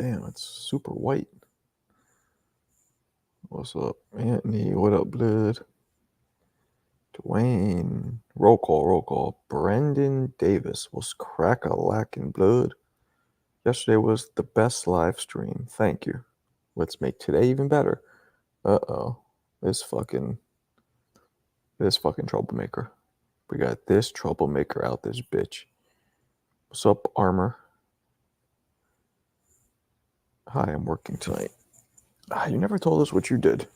Damn, it's super white. What's up, Anthony? What up, blood? Dwayne. Roll call. Brendan Davis was crack-a-lackin' blood. Yesterday was the best live stream. Thank you. Let's make today even better. Uh-oh. This fucking troublemaker. We got this troublemaker out this bitch. What's up, Armor? Hi, I'm working tonight. You never told us what you did.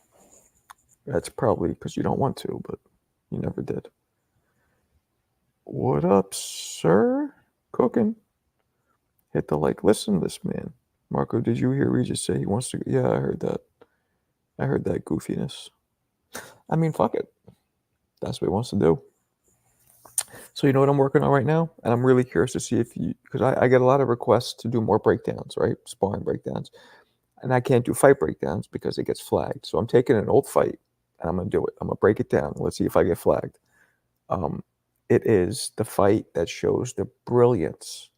That's probably because you don't want to, but you never did. What up, sir? Cooking. Hit the like. Listen to this, man. Marco, did you hear Regis say he wants to? Yeah, I heard that. I heard that goofiness. I mean, fuck it. That's what he wants to do. So you know what I'm working on right now? And I'm really curious to see if you, because I get a lot of requests to do more breakdowns, right? Sparring breakdowns. And I can't do fight breakdowns because it gets flagged. So I'm taking an old fight and I'm going to do it. I'm going to break it down. Let's see if I get flagged. It is the fight that shows the brilliance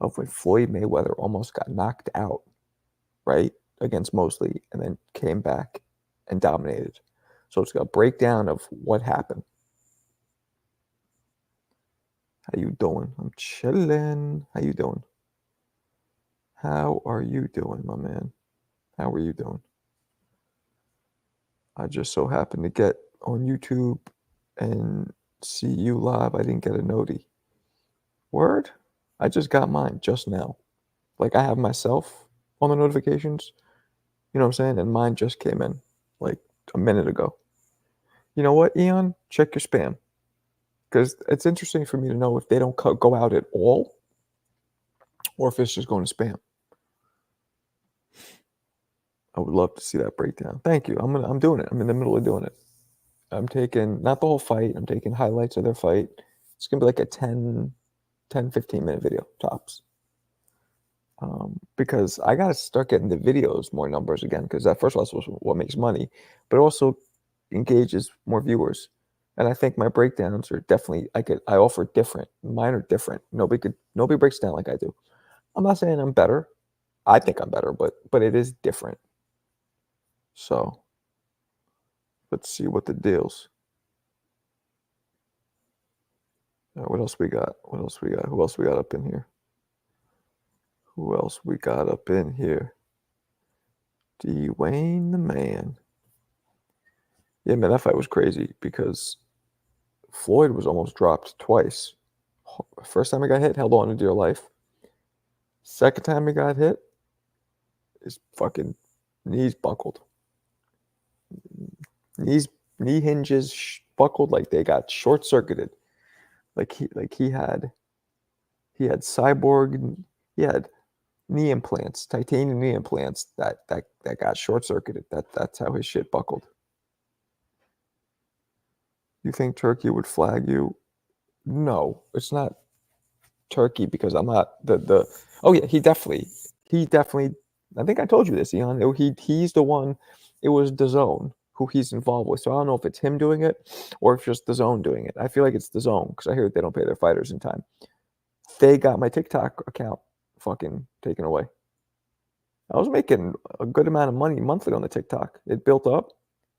of when Floyd Mayweather almost got knocked out, right, against Mosley, and then came back and dominated. So it's got a breakdown of what happened. How you doing? I'm chilling. How you doing? How are you doing, my man? How are you doing? I just so happened to get on YouTube and see you live. I didn't get a noti. Word? I just got mine just now. Like, I have myself on the notifications. You know what I'm saying? And mine just came in like a minute ago. You know what, Eon? Check your spam. Because it's interesting for me to know if they don't go out at all or if it's just going to spam. I would love to see that breakdown. Thank you. I'm doing it. I'm in the middle of doing it. I'm taking, not the whole fight. I'm taking highlights of their fight. It's going to be like a 10, 15 minute video, tops. Because I got to start getting the videos more numbers again, because that, first of all, that's what makes money, but it also engages more viewers. And I think my breakdowns are definitely, I offer different. Mine are different. Nobody breaks down like I do. I'm not saying I'm better. I think I'm better, but it is different. So let's see what the deals. What else we got? Who else we got up in here? Dwayne the man. Yeah, man, that fight was crazy because Floyd was almost dropped twice. First time he got hit, held on to dear life. Second time he got hit, his fucking knees buckled. Knee hinges buckled like they got short circuited. Like he had cyborg. He had knee implants, titanium knee implants that got short circuited. That's how his shit buckled. You think Turkey would flag you? No, it's not Turkey because I'm not the. Oh yeah, he definitely. I think I told you this, Eon. He's the one. It was DAZN who he's involved with. So I don't know if it's him doing it or if just DAZN doing it. I feel like it's DAZN because I hear they don't pay their fighters in time. They got my TikTok account fucking taken away. I was making a good amount of money monthly on the TikTok. It built up,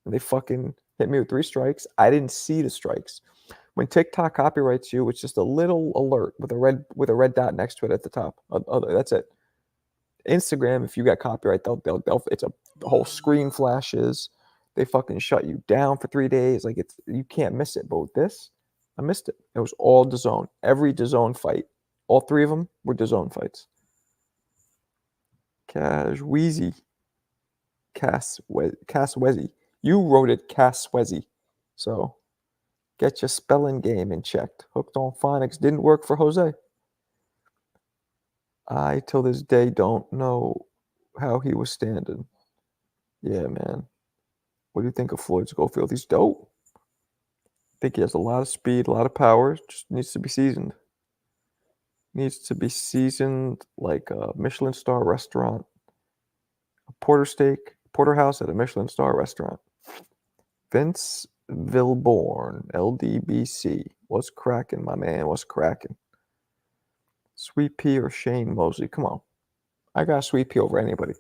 and they fucking hit me with 3 strikes. I didn't see the strikes. When TikTok copyrights you, it's just a little alert with a red dot next to it at the top. That's it. Instagram, if you got copyright, they'll it's the whole screen flashes. They fucking shut you down for 3 days. Like, you can't miss it. But with this, I missed it. It was all DAZN. Every DAZN fight, all 3 of them were DAZN fights. Caswezi. You wrote it Caswezi. So get your spelling game in checked. Hooked on phonics didn't work for Jose. I, till this day, don't know how he was standing. Yeah, man. What do you think of Floyd Schofield? He's dope. I think he has a lot of speed, a lot of power. Just needs to be seasoned. Needs to be seasoned like a Michelin star restaurant. A porterhouse at a Michelin star restaurant. Vince Vilborn, LDBC. What's cracking, my man? What's cracking? Sweet Pea or Shane Mosley? Come on. I got Sweet Pea over anybody.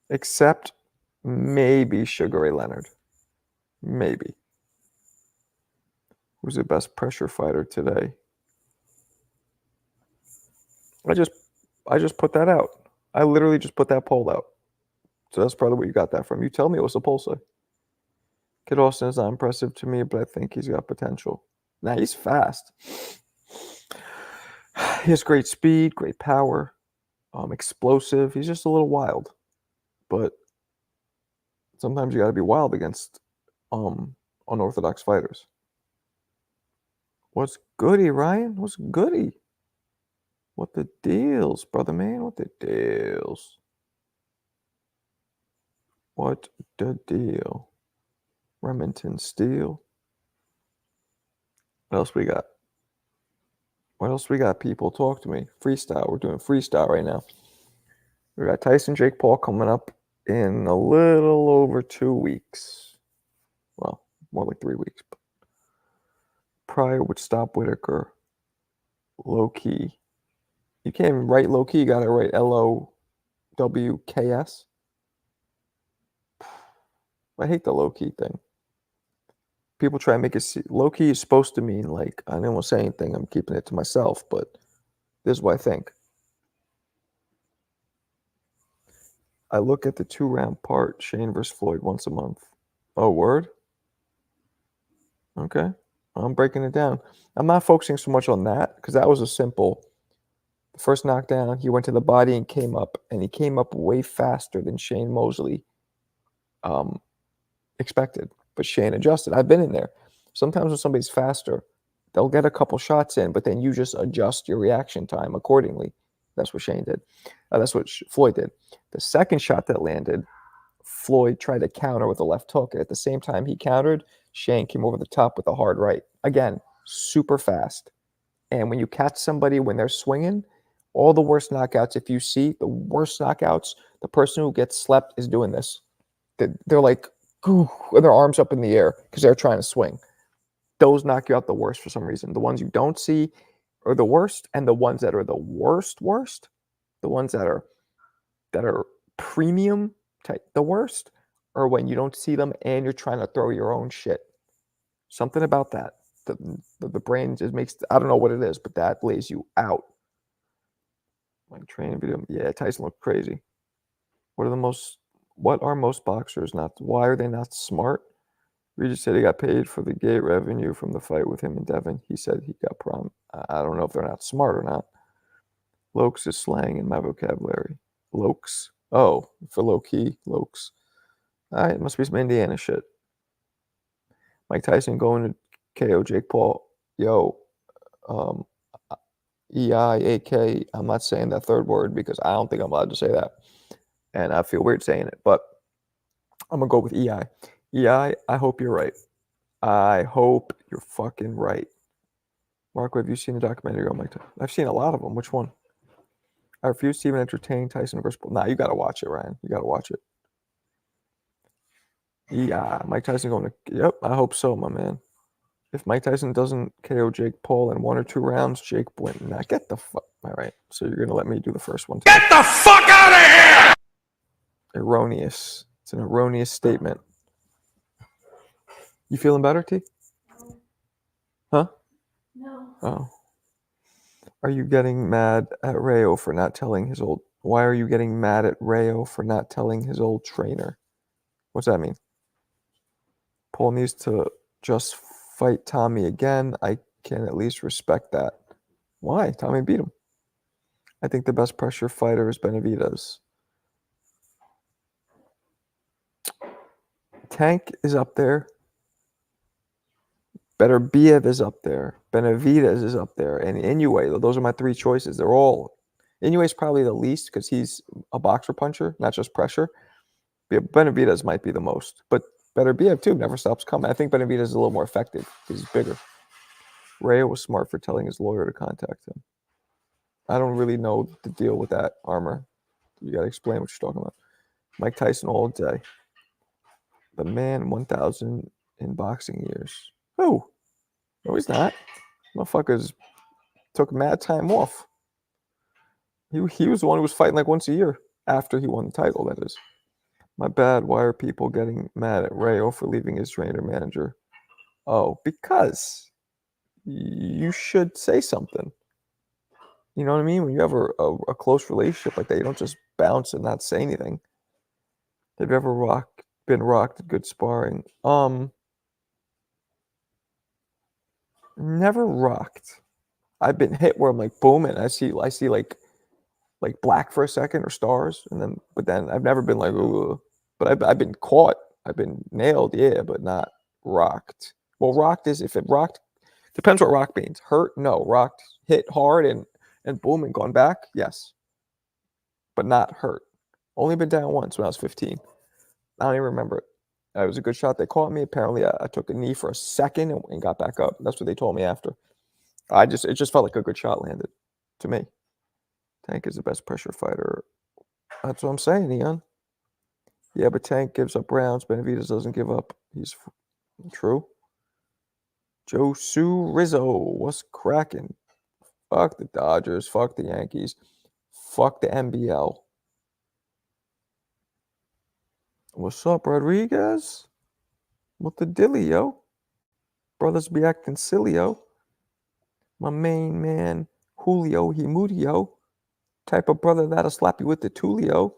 Except maybe Sugar Ray Leonard. Maybe. Who's the best pressure fighter today? I just put that out. I literally just put that poll out. So that's probably what you got that from. You tell me what's the poll say. Kid Austin is not impressive to me, but I think he's got potential. Now he's fast. He has great speed, great power, explosive. He's just a little wild. But sometimes you got to be wild against unorthodox fighters. What's goody, Ryan? What's goody? What the deals, brother man? What the deals? What the deal? Remington Steel. What else we got? What else we got, people? Talk to me. Freestyle. We're doing freestyle right now. We got Tyson, Jake Paul coming up in a little over 2 weeks. Well, more like 3 weeks. But Pryor would stop Whitaker. Low key. You can't even write low key. You got to write LOWKS. I hate the low key thing. People try and make it low key is supposed to mean like I don't want to say anything. I'm keeping it to myself, but this is what I think. I look at the 2-round part, Shane versus Floyd, once a month. Oh, word? Okay. I'm breaking it down. I'm not focusing so much on that because that was a simple. The first knockdown, he went to the body and came up, and he came up way faster than Shane Mosley expected. But Shane adjusted. I've been in there. Sometimes when somebody's faster, they'll get a couple shots in, but then you just adjust your reaction time accordingly. That's what Shane did. That's what Floyd did. The second shot that landed, Floyd tried to counter with a left hook. And at the same time he countered, Shane came over the top with a hard right. Again, super fast. And when you catch somebody when they're swinging, all the worst knockouts, if you see the worst knockouts, the person who gets slept is doing this. They're like, with their arms up in the air because they're trying to swing. Those knock you out the worst for some reason. The ones you don't see are the worst, and the ones that are the worst, the ones that are premium type, the worst, are when you don't see them and you're trying to throw your own shit. Something about that. The brain just makes, I don't know what it is, but that lays you out. Like training video. Yeah, Tyson looked crazy. What are most boxers not? Why are they not smart? Regis said he got paid for the gate revenue from the fight with him and Devin. He said he got prom. I don't know if they're not smart or not. Lokes is slang in my vocabulary. Lokes. Oh, for low key, Lokes. All right, it must be some Indiana shit. Mike Tyson going to KO Jake Paul. Yo, EIAK. I'm not saying that third word because I don't think I'm allowed to say that. And I feel weird saying it, but I'm going to go with EI. EI, I hope you're right. I hope you're fucking right. Marco, have you seen the documentary on Mike Tyson? I've seen a lot of them. Which one? I refuse to even entertain Tyson versus Paul. Nah, you got to watch it, Ryan. You got to watch it. Yeah, Mike Tyson going to... Yep, I hope so, my man. If Mike Tyson doesn't KO Jake Paul in 1 or 2 rounds, Jake wins. Nah, get the fuck... All right, so you're going to let me do the first one. Get the fuck out of here! Erroneous. It's an erroneous statement. You feeling better, T? Huh? No. Oh. Are you getting mad at Rayo for not telling his old... Why are you getting mad at Rayo for not telling his old trainer? What's that mean? Paul needs to just fight Tommy again. I can at least respect that. Why? Tommy beat him. I think the best pressure fighter is Benavidez. Tank is up there. Beterbiev is up there. Benavidez is up there. And Inoue. Those are my 3 choices. They're all... Inoue is probably the least because he's a boxer puncher, not just pressure. Benavidez might be the most. But Beterbiev, too, never stops coming. I think Benavidez is a little more effective because he's bigger. Rayo was smart for telling his lawyer to contact him. I don't really know the deal with that, Armor. You got to explain what you're talking about. Mike Tyson all day. The man 1,000 in boxing years. Who? No, he's not. Motherfuckers took mad time off. He was the one who was fighting like once a year after he won the title, that is. My bad. Why are people getting mad at Rayo for leaving his trainer manager? Oh, because you should say something. You know what I mean? When you have a close relationship like that, you don't just bounce and not say anything. Have you ever been rocked at good sparring? Never rocked. I've been hit where I'm like boom, and I see like black for a second or stars, and then I've never been like ooh. But I've been caught. I've been nailed, yeah, but not rocked. Well, rocked is if it rocked depends what rock means. Hurt, no. Rocked, hit hard and boom and gone back, yes. But not hurt. Only been down once when I was 15. I don't even remember it. It was a good shot. They caught me. Apparently, I took a knee for a second and got back up. That's what they told me after. It just felt like a good shot landed to me. Tank is the best pressure fighter. That's what I'm saying, Ian. Yeah, but Tank gives up rounds. Benavidez doesn't give up. He's true. Josu Rizzo, what's cracking? Fuck the Dodgers. Fuck the Yankees. Fuck the NBL. What's up, Rodriguez? What the dilly, yo? Brothers be acting silly, yo. My main man, Julio Himudio. Type of brother that'll slap you with the Tulio.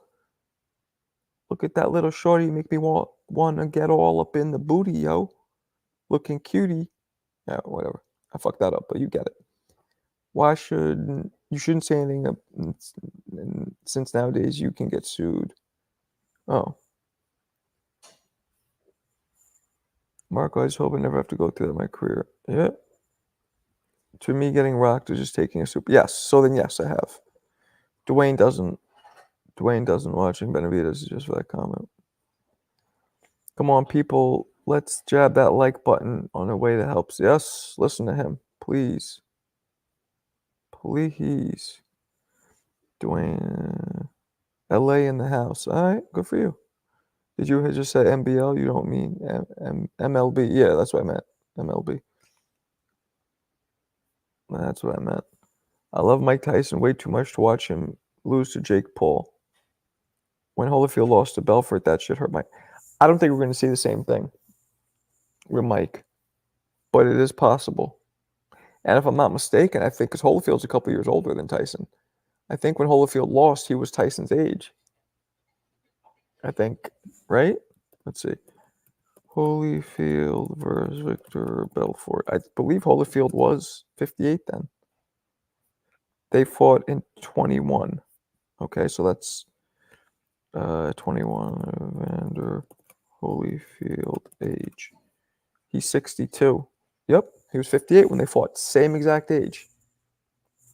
Look at that little shorty, make me want to get all up in the booty, yo. Looking cutie. Yeah, whatever. I fucked that up, but you get it. Why you shouldn't say anything since nowadays you can get sued. Oh. Marco, I just hope I never have to go through that in my career. Yeah. To me, getting rocked is just taking a soup. Yes. So then, yes, I have. Dwayne doesn't watching Benavidez just for that comment. Come on, people. Let's jab that like button on a way that helps. Yes, listen to him. Please. Please. Dwayne. LA in the house. All right, good for you. Did you just say MBL? You don't mean MLB? Yeah, that's what I meant. MLB. That's what I meant. I love Mike Tyson way too much to watch him lose to Jake Paul. When Holyfield lost to Belfort, that shit hurt Mike. I don't think we're going to see the same thing with Mike, but it is possible. And if I'm not mistaken, I think because Holyfield's a couple years older than Tyson. I think when Holyfield lost, he was Tyson's age. I think, right? Let's see. Holyfield versus Victor Belfort. I believe Holyfield was 58 then. They fought in 21. Okay, so that's 21 Evander Holyfield age. He's 62. Yep, he was 58 when they fought. Same exact age.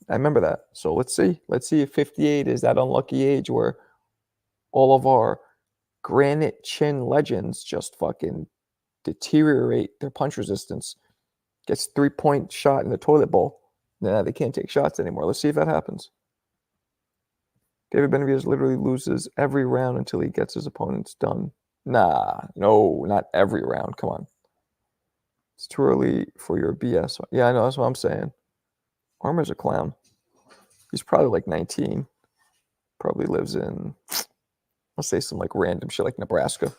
I remember that. So let's see. Let's see if 58 is that unlucky age where all of our granite chin legends just fucking deteriorate their punch resistance. Gets 3-point shot in the toilet bowl. Nah, they can't take shots anymore. Let's see if that happens. David Benavidez literally loses every round until he gets his opponents done. Nah, no, not every round. Come on. It's too early for your BS. Yeah, I know. That's what I'm saying. Armour's a clown. He's probably like 19. Probably lives in, let's say some like random shit like Nebraska.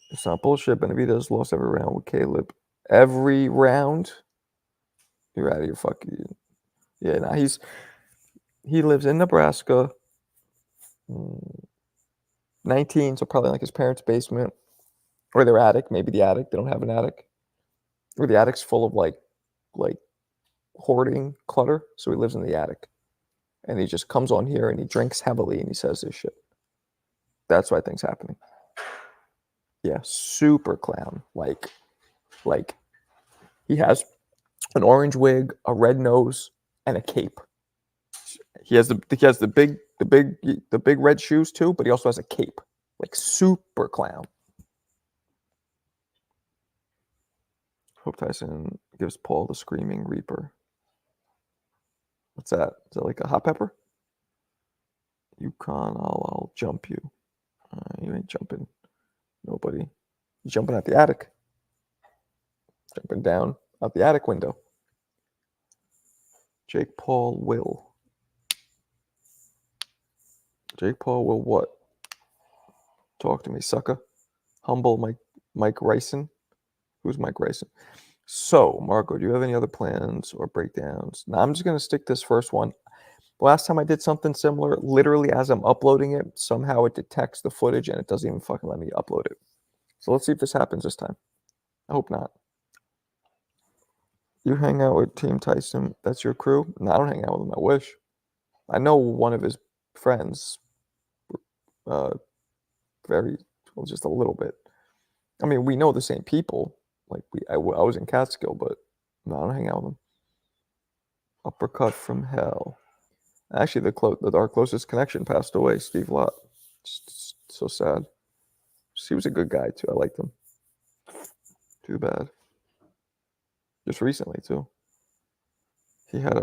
It's not bullshit. Benavidez lost every round with Caleb. Every round? You're out of your fucking... Yeah, nah, he lives in Nebraska. 19, so probably like his parents' basement. Or their attic, maybe the attic. They don't have an attic. Or the attic's full of like hoarding clutter. So he lives in the attic. And he just comes on here and he drinks heavily and he says this shit. That's what I think's happening. Yeah, super clown. Like he has an orange wig, a red nose, and a cape. He has the big red shoes too, but he also has a cape. Like super clown. Hope Tyson gives Paul the Screaming Reaper. What's that? Is that like a hot pepper? Yukon, I'll jump you. You ain't jumping. Nobody. You're jumping out the attic. Jumping down out the attic window. Jake Paul will. Jake Paul will what? Talk to me, sucker. Humble Mike Ryson. Who's Mike Ryson? So, Marco, do you have any other plans or breakdowns? Now, I'm just going to stick this first one. Last time I did something similar, literally as I'm uploading it, somehow it detects the footage and it doesn't even fucking let me upload it. So let's see if this happens this time. I hope not. You hang out with Team Tyson. That's your crew? No, I don't hang out with him. I wish. I know one of his friends, very, well, just a little bit. I mean, we know the same people. Like, I was in Catskill, but no, I don't hang out with them. Uppercut from hell. Actually, our closest connection passed away, Steve Lott. Just so sad. He was a good guy, too. I liked him. Too bad. Just recently, too. He had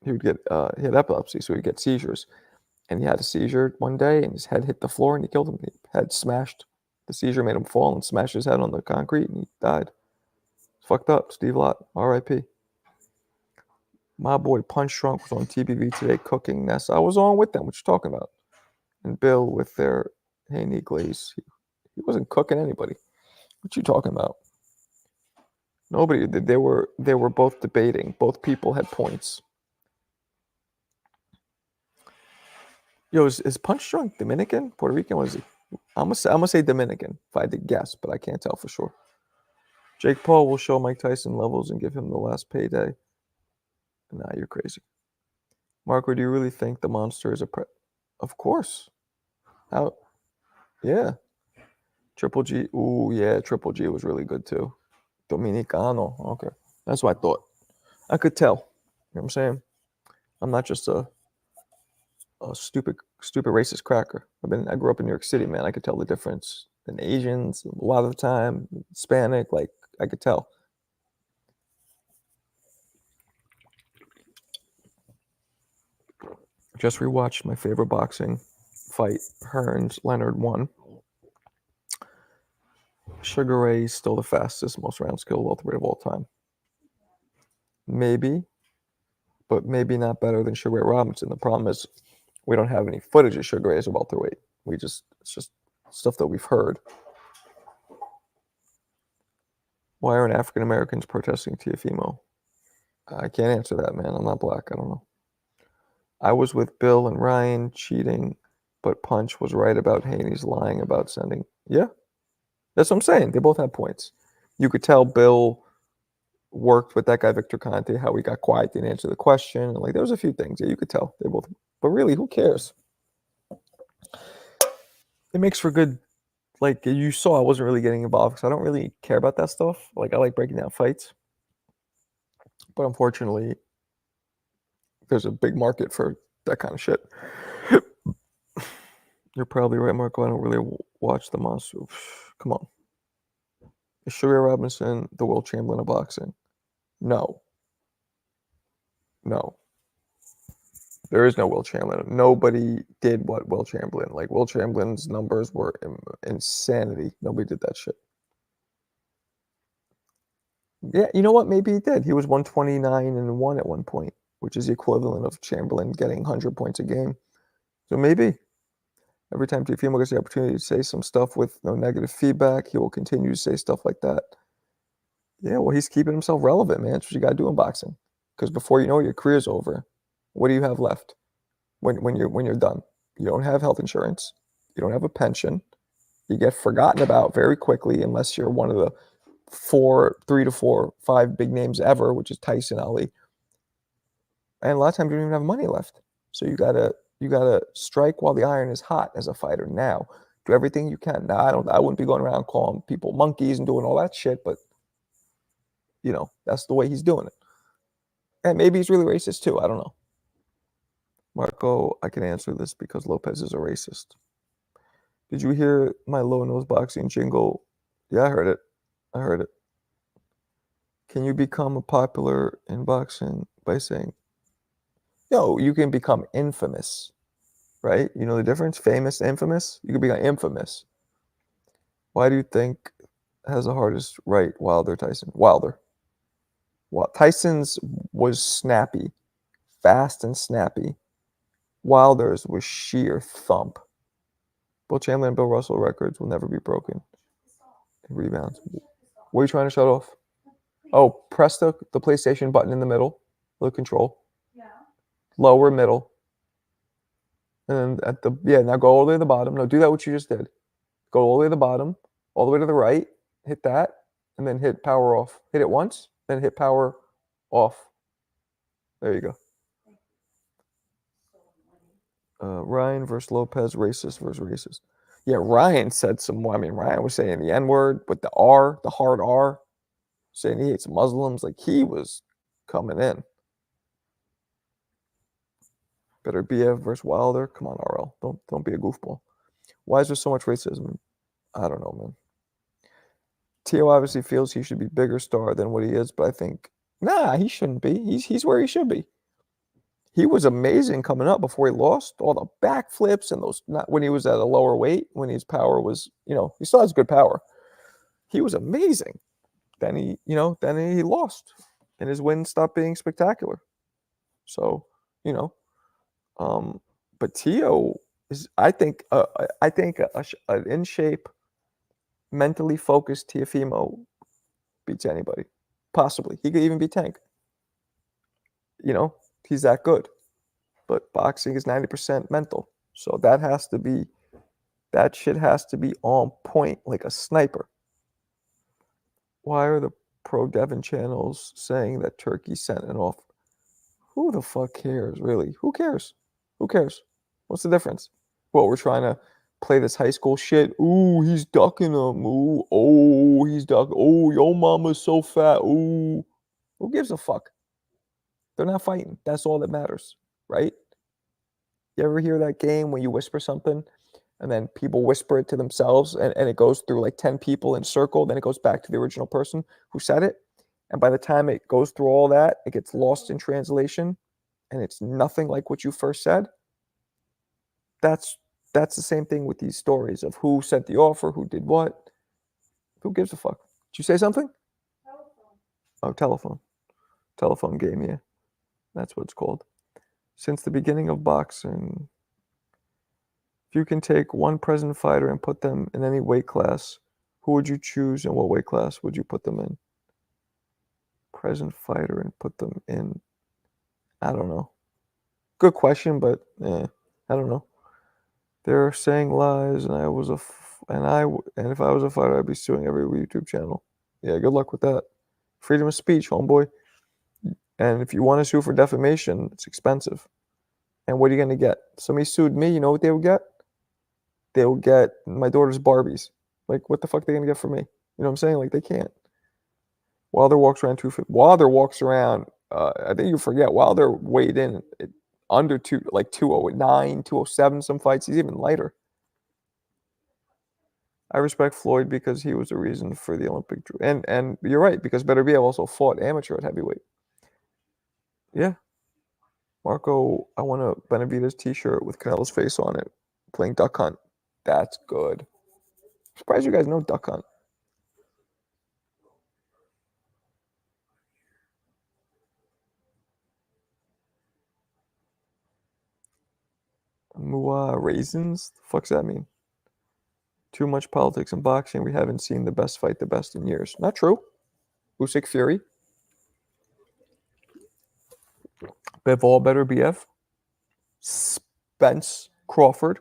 epilepsy, so he'd get seizures. And he had a seizure one day, and his head hit the floor, and he killed him. His head smashed. The seizure made him fall and smashed his head on the concrete, and he died. Fucked up. Steve Lott, R.I.P. My boy Punch Drunk was on TBV today cooking Ness. I was on with them. What you talking about? And Bill with their Haney glaze. He wasn't cooking anybody. What you talking about? Nobody. They were both debating. Both people had points. Yo, is Punch Drunk Dominican? Puerto Rican? What is he? I'm gonna say Dominican if I had to guess, but I can't tell for sure. Jake Paul will show Mike Tyson levels and give him the last payday. Nah, you're crazy. Marco, do you really think the monster is a Of course. How? Yeah. Triple G. Ooh, yeah. Triple G was really good too. Dominicano. Okay. That's what I thought. I could tell. You know what I'm saying? I'm not just a stupid racist cracker. I grew up in New York City, man. I could tell the difference in Asians a lot of the time, Hispanic, like I could tell. Just rewatched my favorite boxing fight. Hearns Leonard won. Sugar Ray is still the fastest, most round skill welterweight of all time. Maybe, but maybe not better than Sugar Ray Robinson. The problem is we don't have any footage of Sugar Ray as a welterweight. It's just stuff that we've heard. Why aren't African Americans protesting Tiafimo? I can't answer that, man. I'm not black. I don't know. I was with Bill and Ryan cheating, but Punch was right about Haney's lying about sending. Yeah, that's what I'm saying. They both have points. You could tell Bill worked with that guy Victor Conte, how he got quiet, didn't answer the question. Like there was a few things. Yeah, you could tell they both. But really, who cares? It makes for good. Like you saw, I wasn't really getting involved because I don't really care about that stuff. Like I like breaking down fights, but unfortunately, there's a big market for that kind of shit. You're probably right, Marco. I don't really watch the monster. Come on. Is Sugar Robinson the world champion of boxing? No. No. There is no Will Chamberlain. Nobody did what Will Chamberlain. Like Will Chamberlain's numbers were insanity. Nobody did that shit. Yeah, you know what? Maybe he did. He was 129-1 at one point, which is the equivalent of Chamberlain getting 100 points a game. So maybe every time Teofimo gets the opportunity to say some stuff with no negative feedback, he will continue to say stuff like that. Yeah, well, he's keeping himself relevant, man. That's what you got to do in boxing. Because before you know it, your career's over. What do you have left when you're done? You don't have health insurance. You don't have a pension. You get forgotten about very quickly unless you're one of the 3 to 4, 5 big names ever, which is Tyson, Ali. And a lot of times you don't even have money left. So you gotta strike while the iron is hot as a fighter now. Do everything you can. Now I wouldn't be going around calling people monkeys and doing all that shit, but you know, that's the way he's doing it. And maybe he's really racist too. I don't know. Marco, I can answer this because Lopez is a racist. Did you hear my low nose boxing jingle? Yeah, I heard it. I heard it. Can you become popular in boxing by saying, yo, you can become infamous, right? You know the difference? Famous, infamous? You can become infamous. Why do you think has the hardest right, Wilder, Tyson? Wilder. Well, Tyson's was snappy, fast and snappy. Wilder's was sheer thump. Bill Chamberlain and Bill Russell records will never be broken. Rebounds. What are you trying to shut off? Oh, press the PlayStation button in the middle, the control. Lower middle. And then now go all the way to the bottom. No, do that what you just did. Go all the way to the bottom, all the way to the right, hit that, and then hit power off. Hit it once, then hit power off. There you go. Ryan versus Lopez, racist versus racist. Yeah, Ryan said some. I mean, Ryan was saying the N word with the R, the hard R, saying he hates Muslims. Like he was coming in. Better BF versus Wilder. Come on, RL. Don't be a goofball. Why is there so much racism? I don't know, man. Tio obviously feels he should be bigger star than what he is, but I think he shouldn't be. He's where he should be. He was amazing coming up before he lost. All the backflips and those, not when he was at a lower weight, when his power was, he still has good power. He was amazing. Then he lost, and his win stopped being spectacular. So, but Tio is, I think an in shape, mentally focused Tiafimo beats anybody. Possibly, he could even beat Tank. He's that good. But boxing is 90% mental. So that shit has to be on point like a sniper. Why are the pro Devon channels saying that Turkey sent an offer? Who the fuck cares, really? Who cares? Who cares? What's the difference? Well, we're trying to play this high school shit. Ooh, he's ducking him. Ooh, oh, he's ducking. Oh, yo mama's so fat. Ooh. Who gives a fuck? They're not fighting. That's all that matters, right? You ever hear that game when you whisper something and then people whisper it to themselves and it goes through like 10 people in a circle, then it goes back to the original person who said it. And by the time it goes through all that, it gets lost in translation and it's nothing like what you first said. That's the same thing with these stories of who sent the offer, who did what. Who gives a fuck? Did you say something? Oh, telephone. Telephone game, yeah. That's what it's called. Since the beginning of boxing, if you can take one present fighter and put them in any weight class, who would you choose and what weight class would you put them in? Present fighter and put them in. I don't know. Good question, but I don't know. They're saying lies, and if I was a fighter, I'd be suing every YouTube channel. Yeah, good luck with that. Freedom of speech, homeboy. And if you want to sue for defamation, it's expensive. And what are you going to get? Somebody sued me, you know what they would get? They will get my daughter's Barbies. Like, what the fuck are they going to get from me? You know what I'm saying? Like, they can't. Wilder walks around 250. Wilder walks around, I think you forget, Wilder weighed in under 209, 207 some fights. He's even lighter. I respect Floyd because he was a reason for the Olympic. And you're right, because Beterbiev also fought amateur at heavyweight. Yeah. Marco, I want a Benavidez t-shirt with Canelo's face on it, playing Duck Hunt. That's good. I'm surprised you guys know Duck Hunt. Mua raisins? The fuck's that mean? Too much politics in boxing. We haven't seen the best fight the best in years. Not true. Usyk Fury. Bivol better BF. Spence Crawford.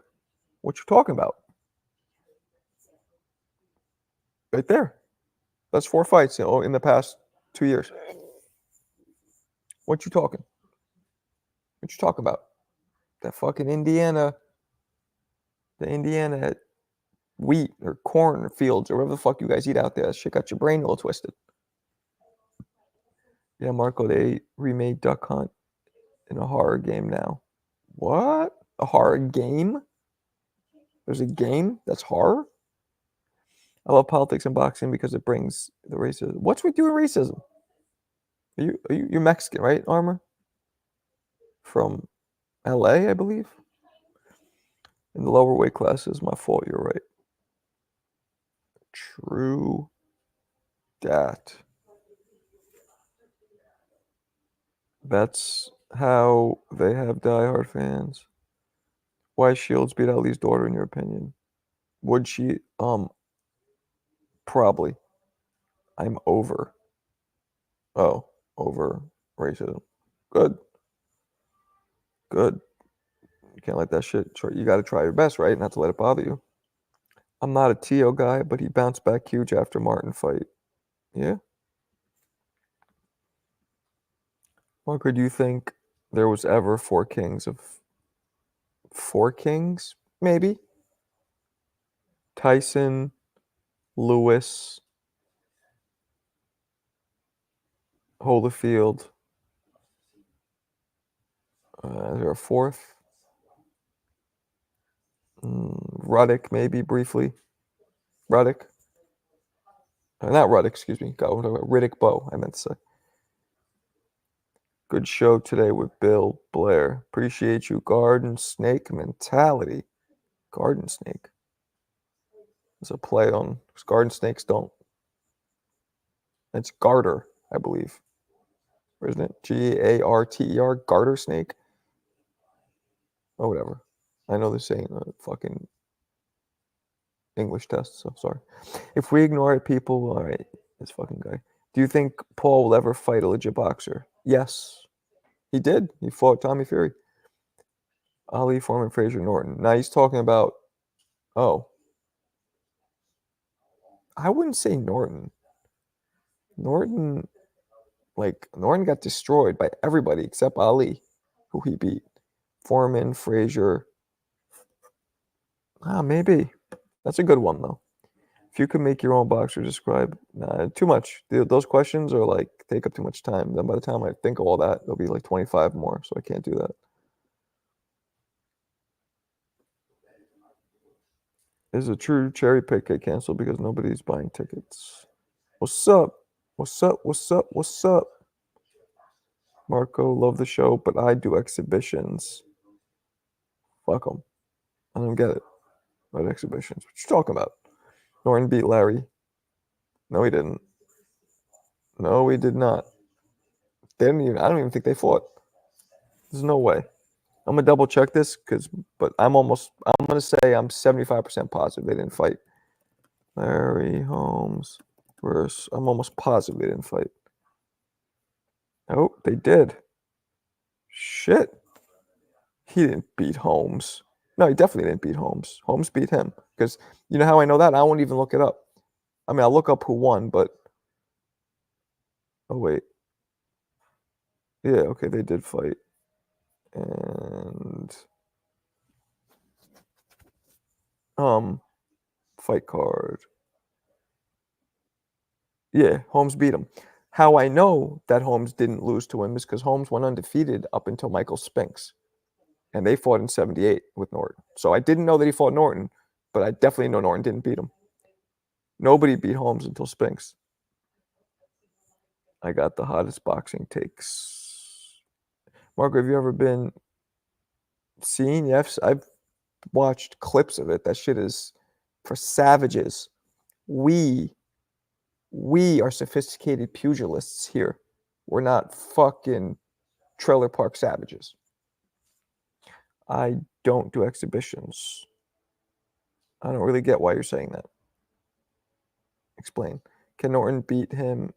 What you talking about? Right there. That's 4 fights, in the past 2 years. What you talking? What you talking about? That fucking Indiana. The Indiana wheat or corn fields or whatever the fuck you guys eat out there. That shit got your brain all twisted. Yeah, Marco, they remade Duck Hunt in a horror game now. What? A horror game? There's a game that's horror? I love politics and boxing because it brings the racism. What's with you and racism? You're Mexican, right, Armor? From LA, I believe. In the lower weight classes, my fault. You're right. True that. That's how they have diehard fans. Why Shields beat Ali's daughter in your opinion? Would she? Probably. I'm over. Oh, over racism. Good. Good. You can't let that shit. You got to try your best, right? Not to let it bother you. I'm not a Tio guy, but he bounced back huge after Martin fight. Yeah. Walker, do you think there was ever four kings of four kings? Maybe. Tyson, Lewis, Holyfield. Is there a fourth? Ruddock, maybe briefly. Ruddock. Not Ruddock, excuse me. Riddick Bowe, I meant to say. Good show today with Bill Blair. Appreciate you. Garden snake mentality. Garden snake. It's a play on garden snakes don't. It's garter, I believe. Or isn't it? Garter? Garter snake? Oh, whatever. I know they're saying fucking English test, so sorry. If we ignore it, people, all right, this fucking guy. Do you think Paul will ever fight a legit boxer? Yes. He did. He fought Tommy Fury. Ali, Foreman, Frazier, Norton. Now he's talking about, oh, I wouldn't say Norton. Norton got destroyed by everybody except Ali, who he beat. Foreman, Frazier. Maybe. That's a good one, though. If you could make your own boxer describe, too much. Those questions are like take up too much time. Then by the time I think of all that, there'll be like 25 more, so I can't do that. Is a true cherry pick get canceled because nobody's buying tickets? What's up? What's up? What's up? What's up? Marco, love the show, but I do exhibitions. Fuck them. I don't get it. About exhibitions. What you talking about? Norton beat Larry. No, he didn't. No, he did not. I don't even think they fought. There's no way. I'm gonna double check this but I'm gonna say I'm 75% positive they didn't fight. Larry Holmes versus, I'm almost positive they didn't fight. Oh, they did. Shit. He didn't beat Holmes. No, he definitely didn't beat Holmes. Holmes beat him. Because you know how I know that? I won't even look it up. I mean, I'll look up who won, but oh wait. Yeah, okay, they did fight. And fight card. Yeah, Holmes beat him. How I know that Holmes didn't lose to him is because Holmes went undefeated up until Michael Spinks. And they fought in 78 with Norton. So I didn't know that he fought Norton, but I definitely know Norton didn't beat him. Nobody beat Holmes until Spinks. I got the hottest boxing takes. Marco, have you ever been seen? Yes, I've watched clips of it. That shit is for savages. We are sophisticated pugilists here. We're not fucking trailer park savages. I don't do exhibitions. I don't really get why you're saying that. Explain. Can Norton beat him?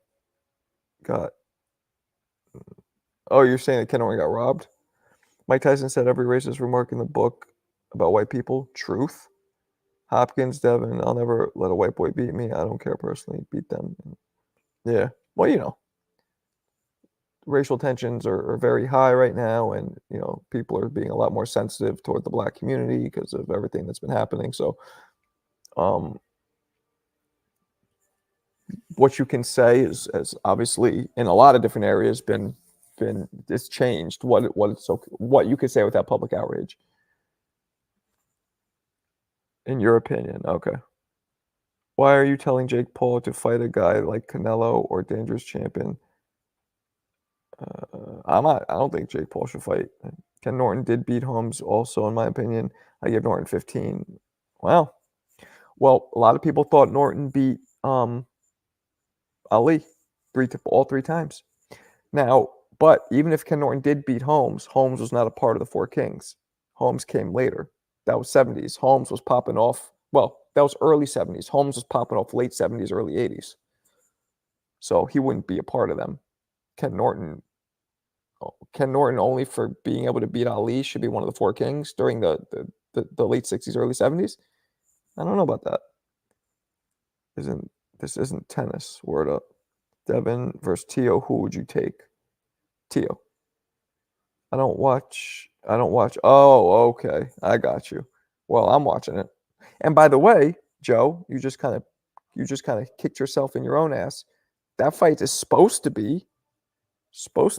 Oh, you're saying that Ken Norton got robbed? Mike Tyson said every racist remark in the book about white people, truth. Hopkins, Devin, I'll never let a white boy beat me. I don't care personally. Beat them. Yeah. Well, you know, racial tensions are very high right now, and you know, people are being a lot more sensitive toward the black community because of everything that's been happening. So, what you can say is obviously in a lot of different areas been it's changed what you could say without public outrage. In your opinion, okay. Why are you telling Jake Paul to fight a guy like Canelo or Dangerous Champion? I don't think Jake Paul should fight. Ken Norton did beat Holmes also, in my opinion. I give Norton 15. Wow. Well, a lot of people thought Norton beat Ali all three times. Now, But even if Ken Norton did beat Holmes, Holmes was not a part of the Four Kings. Holmes came later. That was 70s. Holmes was popping off. Well, that was early 70s. Holmes was popping off late 70s, early 80s. So he wouldn't be a part of them. Ken Norton only for being able to beat Ali should be one of the Four Kings during the late 60s, early 70s. I don't know about that. This isn't tennis. Word up. Devin versus Tio. Who would you take? Tio. I don't watch. Oh, okay. I got you. Well, I'm watching it. And by the way, Joe, you just kind of kicked yourself in your own ass. That fight is supposed to be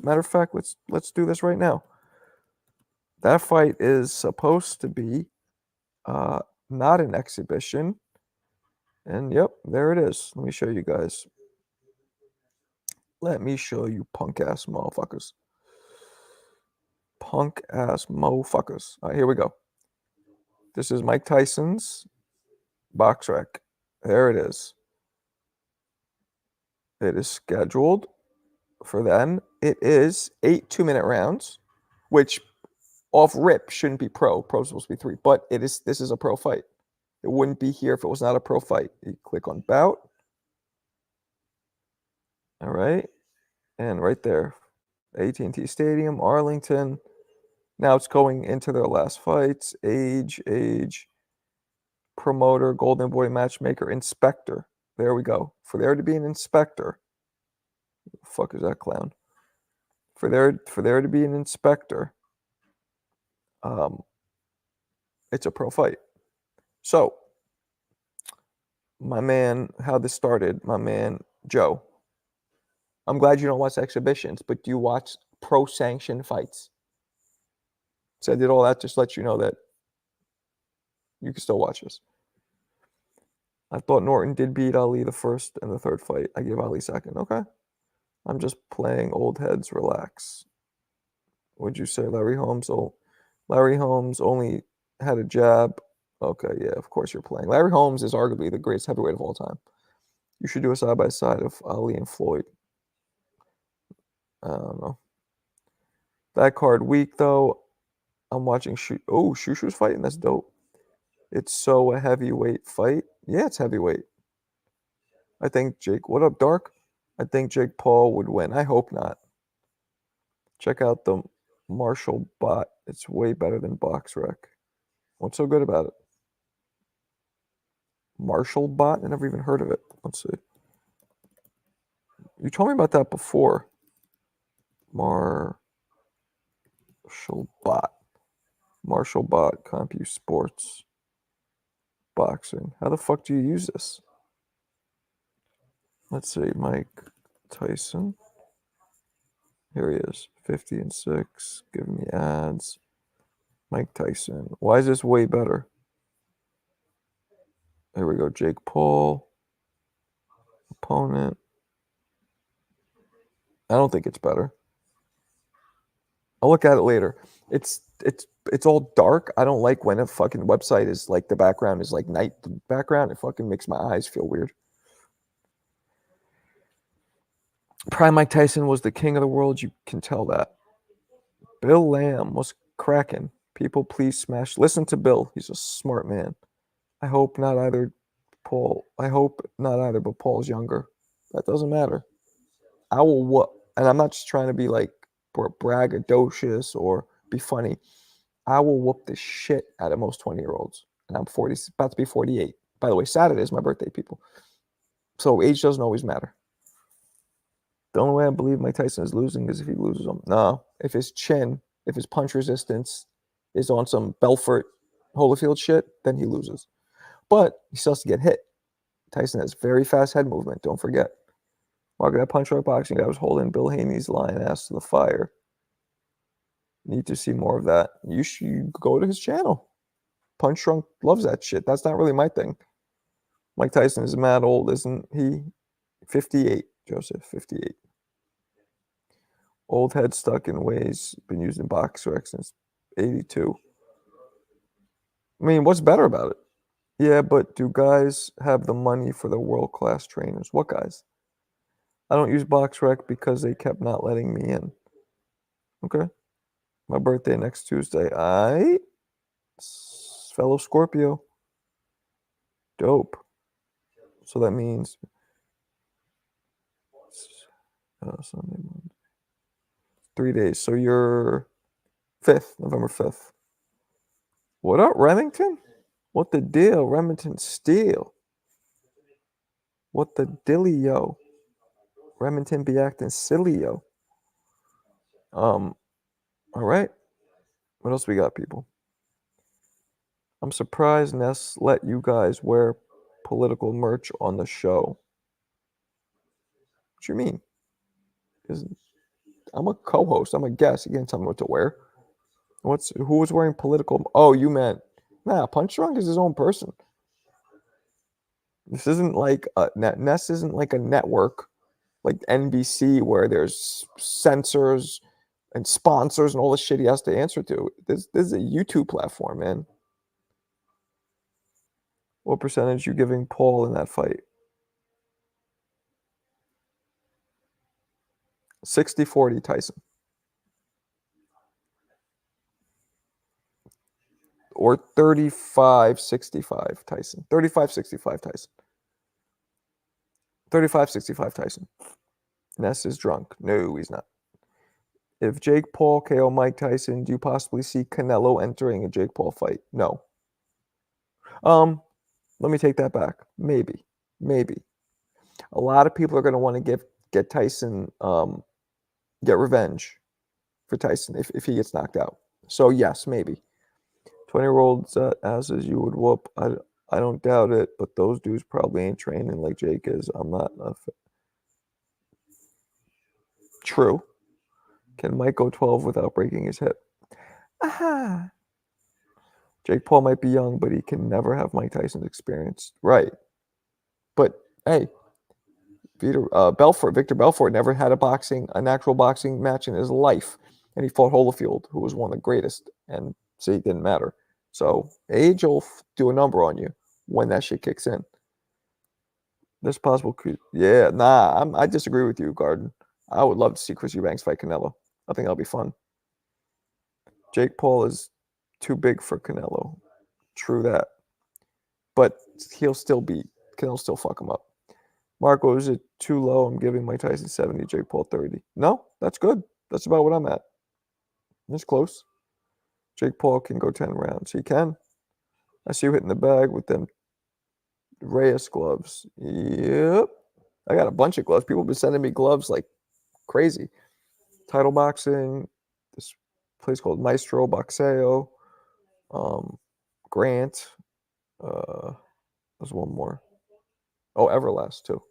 matter of fact, let's do this right now. That fight is supposed to be not an exhibition. And yep, there it is. Let me show you guys. Let me show you punk ass motherfuckers. Punk ass motherfuckers. All right, here we go. This is Mike Tyson's box rec. There it is. It is scheduled for then. It is 8 2-minute rounds, which off rip shouldn't be pro. Pro's supposed to be 3, but this is a pro fight. It wouldn't be here if it was not a pro fight. You click on bout. All right. And right there, AT&T Stadium, Arlington. Now it's going into their last fights. Age, promoter, Golden Boy matchmaker, inspector. There we go. For there to be an inspector. Who the fuck is that clown? For there to be an inspector, it's a pro fight. So, my man, how this started, my man Joe. I'm glad you don't watch exhibitions, but do you watch pro-sanctioned fights? So I did all that just to let you know that you can still watch this. I thought Norton did beat Ali the first and the third fight. I give Ali second. Okay. I'm just playing old heads. Relax. Would you say Larry Holmes? Oh, Larry Holmes only had a jab. Okay, yeah, of course you're playing. Larry Holmes is arguably the greatest heavyweight of all time. You should do a side-by-side of Ali and Floyd. I don't know. That card weak, though. I'm watching Shushu's fighting. That's dope. It's so a heavyweight fight. Yeah, it's heavyweight. I think Jake. What up, Dark? I think Jake Paul would win. I hope not. Check out the Marshall bot. It's way better than BoxRec. What's so good about it? Marshall bot? I never even heard of it. Let's see. You told me about that before. Marshall bot. Marshall bot. Compu Sports. Boxing. How the fuck do you use this? Let's see. Mike Tyson. Here he is. 50-6. Giving me ads. Mike Tyson. Why is this way better? Here we go. Jake Paul. Opponent. I don't think it's better. I'll look at it later. It's all dark. I don't like when a fucking website is like the background is like night background. It fucking makes my eyes feel weird. Prime Mike Tyson was the king of the world. You can tell that. Bill Lamb was cracking. People, please smash. Listen to Bill. He's a smart man. I hope not either. Paul. I hope not either, but Paul's younger. That doesn't matter. I will what? And I'm not just trying to be like braggadocious or be funny. I will whoop the shit out of most 20-year-olds. And I'm 40, about to be 48. By the way, Saturday is my birthday, people. So age doesn't always matter. The only way I believe Mike Tyson is losing is if he loses them. No, if his punch resistance is on some Belfort Holyfield shit, then he loses. But he still has to get hit. Tyson has very fast head movement. Don't forget. Market that Punch Drunk Boxing guy was holding Bill Haney's lion ass to the fire. Need to see more of that. You should go to his channel. Punch Drunk loves that shit. That's not really my thing. Mike Tyson is mad old, isn't he? 58, Joseph, 58. Old head stuck in ways, been used in BoxRec since 82. I mean, what's better about it? Yeah, but do guys have the money for the world-class trainers? What guys? I don't use BoxRec because they kept not letting me in. Okay. My birthday next Tuesday. Fellow Scorpio. Dope. So that means Sunday, Monday. 3 days. So you're 5th, November 5th. What up, Remington? What the deal? Remington Steel. What the dilly, yo? Remington be acting silly, yo. All right. What else we got, people? I'm surprised Ness let you guys wear political merch on the show. What you mean? I'm a co-host. I'm a guest. You can't tell me what to wear. Who was wearing political? Oh, you meant Punch Drunk is his own person. This isn't like Ness isn't like a network like NBC where there's censors and sponsors and all the shit he has to answer to. This is a YouTube platform, man. What percentage you giving Paul in that fight? 60-40 Tyson. Or 35-65 Tyson. 35-65 Tyson. 35-65 Tyson. Ness is drunk. No, he's not. If Jake Paul KO Mike Tyson, do you possibly see Canelo entering a Jake Paul fight? No. Let me take that back. Maybe. A lot of people are going to want to get Tyson, get revenge for Tyson if he gets knocked out. So yes, maybe. 20-year-olds asses you would whoop. I don't doubt it, but those dudes probably ain't training like Jake is. I'm not. True. Can Mike go 12 without breaking his hip? Aha. Jake Paul might be young, but he can never have Mike Tyson's experience. Right. But hey, Victor Belfort never had an actual boxing match in his life. And he fought Holyfield, who was one of the greatest. And see, it didn't matter. So age will do a number on you when that shit kicks in. There's possible. Yeah, I disagree with you, Garden. I would love to see Chris Eubanks fight Canelo. I think that'll be fun. Jake Paul is too big for Canelo. True that. But Canelo still fuck him up. Marco, is it too low? I'm giving Mike Tyson 70, Jake Paul 30. No, that's good. That's about what I'm at. That's close. Jake Paul can go 10 rounds. He can. I see you hitting the bag with them Reyes gloves. Yep. I got a bunch of gloves. People have been sending me gloves like crazy. Title boxing, this place called Maestro Boxeo, Grant. There's one more. Oh, Everlast too.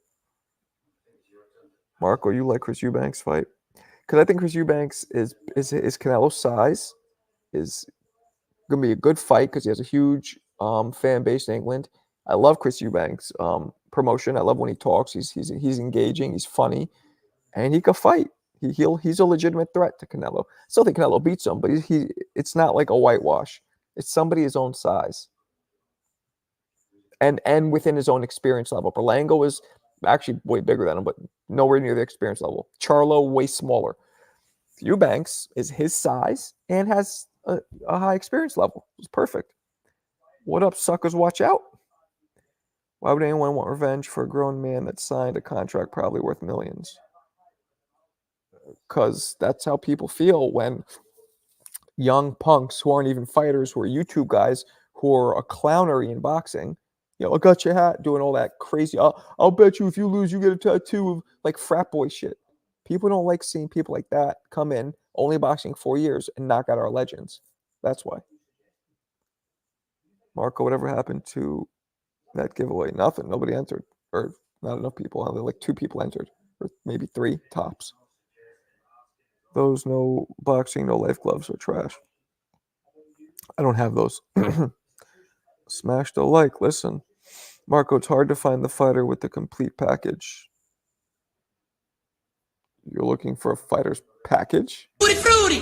Marco, you like Chris Eubanks fight? Because I think Chris Eubanks is Canelo's size is gonna be a good fight because he has a huge fan base in England. I love Chris Eubanks promotion. I love when he talks. He's engaging. He's funny, and he can fight. He's a legitimate threat to Canelo. Still think Canelo beats him, but it's not like a whitewash. It's somebody his own size, and within his own experience level. Berlango is actually way bigger than him, but nowhere near the experience level. Charlo way smaller. Eubanks is his size and has a high experience level. It's perfect. What up, suckers? Watch out. Why would anyone want revenge for a grown man that signed a contract probably worth millions? Because that's how people feel when young punks who aren't even fighters, who are YouTube guys, who are a clownery in boxing, I got your hat, doing all that crazy. I'll bet you if you lose, you get a tattoo of like frat boy shit. People don't like seeing people like that come in, only boxing 4 years, and knock out our legends. That's why. Marco, whatever happened to that giveaway? Nothing. Nobody entered. Or not enough people. Only like 2 people entered. Or maybe 3 tops. Those no boxing, no life gloves are trash. I don't have those. Smash the like. Listen. Marco, it's hard to find the fighter with the complete package. You're looking for a fighter's package? Tutti frutti!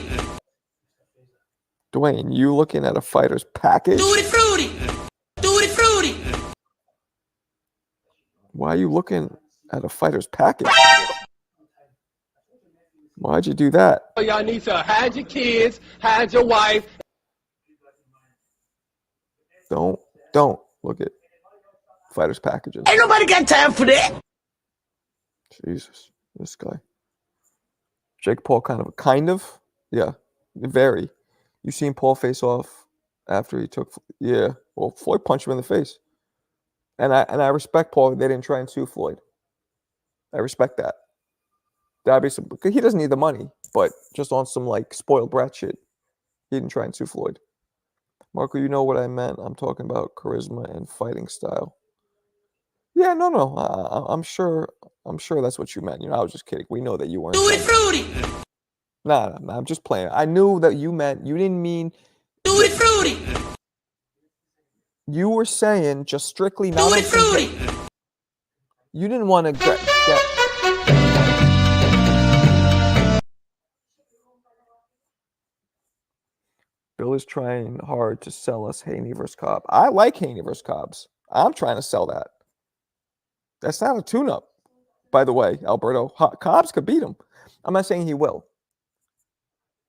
Dwayne, you looking at a fighter's package? Tutti frutti! Tutti frutti! Why are you looking at a fighter's package? Why'd you do that? Y'all need to hide your kids, hide your wife. Don't look at fighters packages. Ain't nobody got time for that. Jesus, this guy. Jake Paul kind of, yeah, very. You seen Paul face off after he took, yeah. Well, Floyd punched him in the face, and I respect Paul. They didn't try and sue Floyd. I respect that. That'd be some, he doesn't need the money, but just on some like spoiled brat shit, he didn't try and sue Floyd. Marco, you know what I meant. I'm talking about charisma and fighting style. Yeah, no. I'm sure that's what you meant. I was just kidding. We know that you weren't. Do it, Fruity. Nah, I'm just playing. I knew that you didn't mean. Do it, Fruity. You were saying just strictly Do not it, Fruity. You didn't want to get. Bill is trying hard to sell us Haney versus Cobb. I like Haney versus Cobbs. I'm trying to sell that. That's not a tune-up, by the way, Alberto. Cobbs could beat him. I'm not saying he will.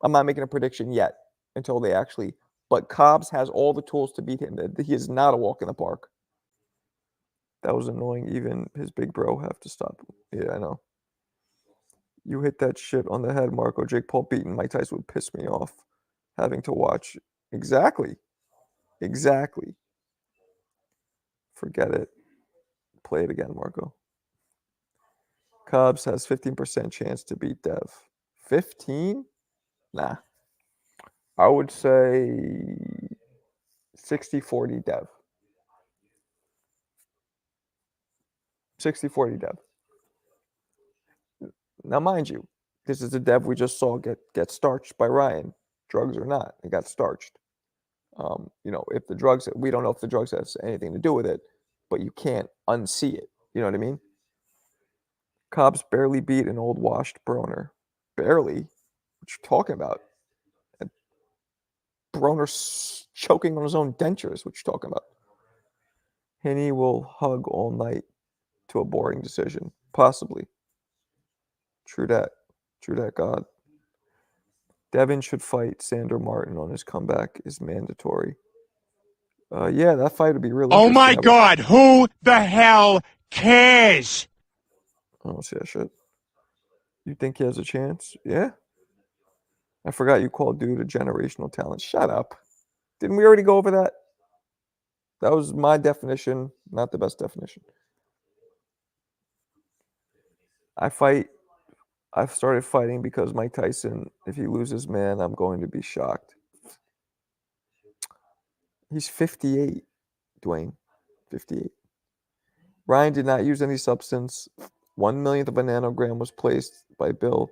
I'm not making a prediction yet until they actually. But Cobbs has all the tools to beat him. He is not a walk in the park. That was annoying. Even his big bro have to stop him. Yeah, I know. You hit that shit on the head, Marco. Jake Paul beating Mike Tyson would piss me off. Having to watch. Exactly. Forget it. Play it again, Marco. Cobbs has 15% chance to beat Dev. 15? Nah. I would say 60-40 Dev. 60-40 Dev. Now, mind you, this is the Dev we just saw get starched by Ryan. Drugs or not, it got starched. If the drugs, we don't know if the drugs has anything to do with it, but you can't unsee it. You know what I mean? Cobbs barely beat an old washed Broner. Barely? What you talking about? Broner choking on his own dentures. What you talking about? Henny will hug all night to a boring decision. Possibly. True that, God. Devin should fight Sandor Martin on his comeback is mandatory. Yeah, that fight would be really interesting. Oh my God, who the hell cares? I don't see that shit. You think he has a chance? Yeah. I forgot you called dude a generational talent. Shut up. Didn't we already go over that? That was my definition, not the best definition. I've started fighting because Mike Tyson, if he loses, man, I'm going to be shocked. He's 58, Dwayne. 58. Ryan did not use any substance. 1/1,000,000th of a nanogram was placed by Bill.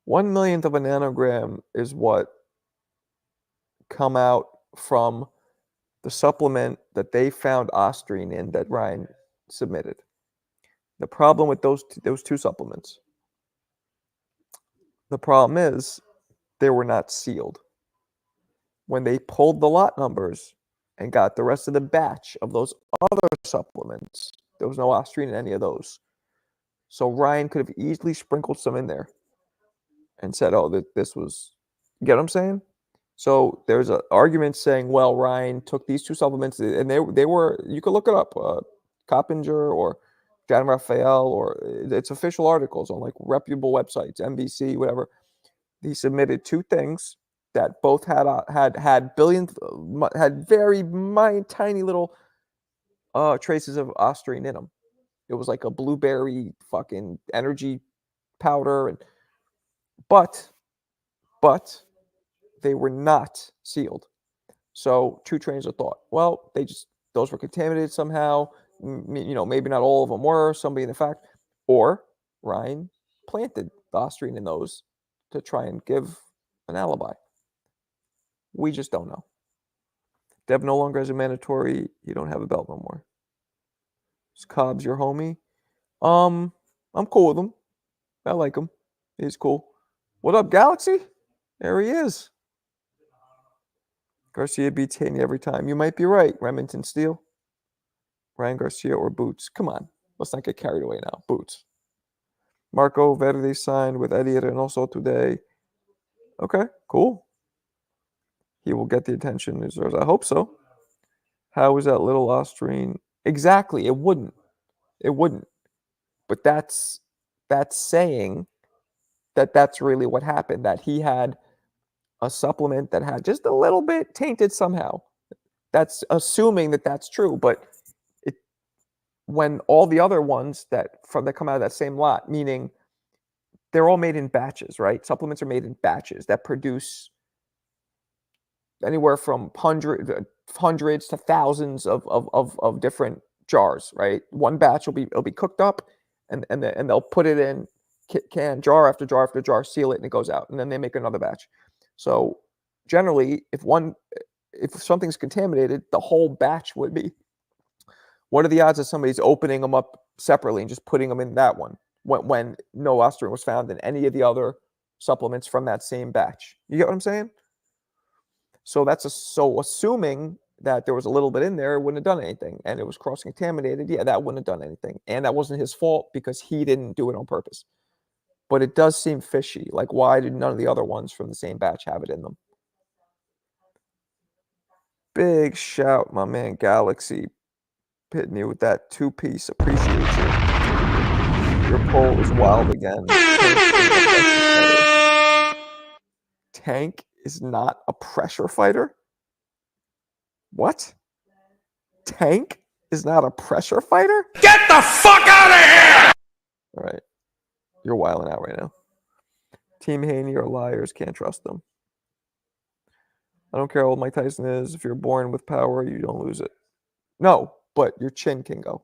1/1,000,000th of a nanogram is what come out from the supplement that they found ostrine in that Ryan submitted. The problem with those two supplements, the problem is they were not sealed. When they pulled the lot numbers and got the rest of the batch of those other supplements, there was no ostrine in any of those. So Ryan could have easily sprinkled some in there and said, oh, this was, you get what I'm saying? So there's an argument saying, well, Ryan took these two supplements and they were, you could look it up, Coppinger or John Raphael, or it's official articles on like reputable websites, NBC, whatever. He submitted two things that both had billions, had very tiny little traces of ostrine in them. It was like a blueberry fucking energy powder, but they were not sealed. So two trains of thought. Well, those were contaminated somehow. Maybe not all of them were. Somebody in the fact, or Ryan planted the ostrine in those to try and give an alibi. We just don't know. Dev no longer has a mandatory. You don't have a belt no more. Is Cobbs your homie? I'm cool with him. I like him. He's cool. What up, Galaxy? There he is. Garcia beats Haney every time. You might be right, Remington Steele. Ryan Garcia or Boots? Come on. Let's not get carried away now. Boots. Marco Verde signed with Eddie Reynoso today. Okay, cool. He will get the attention he deserves. I hope so. How is that little Austrian? Exactly, it wouldn't. It wouldn't. But that's saying that that's really what happened. That he had a supplement that had just a little bit tainted somehow. That's assuming that that's true. But it when all the other ones that come out of that same lot, meaning they're all made in batches, right? Supplements are made in batches that produce anywhere from hundreds to thousands of different jars, right? One batch it'll be cooked up, and they'll put it in can jar after jar after jar, seal it, and it goes out, and then they make another batch. So generally, if something's contaminated, the whole batch would be. What are the odds that somebody's opening them up separately and just putting them in that one when no Austrian was found in any of the other supplements from that same batch? You get what I'm saying? So so assuming that there was a little bit in there, it wouldn't have done anything, and it was cross-contaminated. Yeah, that wouldn't have done anything, and that wasn't his fault because he didn't do it on purpose. But it does seem fishy. Like, why did none of the other ones from the same batch have it in them? Big shout, my man Galaxy, hitting me with that two-piece. Appreciate you. Your poll is wild again. Tank is not a pressure fighter? What? Tank is not a pressure fighter? Get the fuck out of here! All right. You're wilding out right now. Team Haney are liars. Can't trust them. I don't care how old Mike Tyson is. If you're born with power, you don't lose it. No, but your chin can go.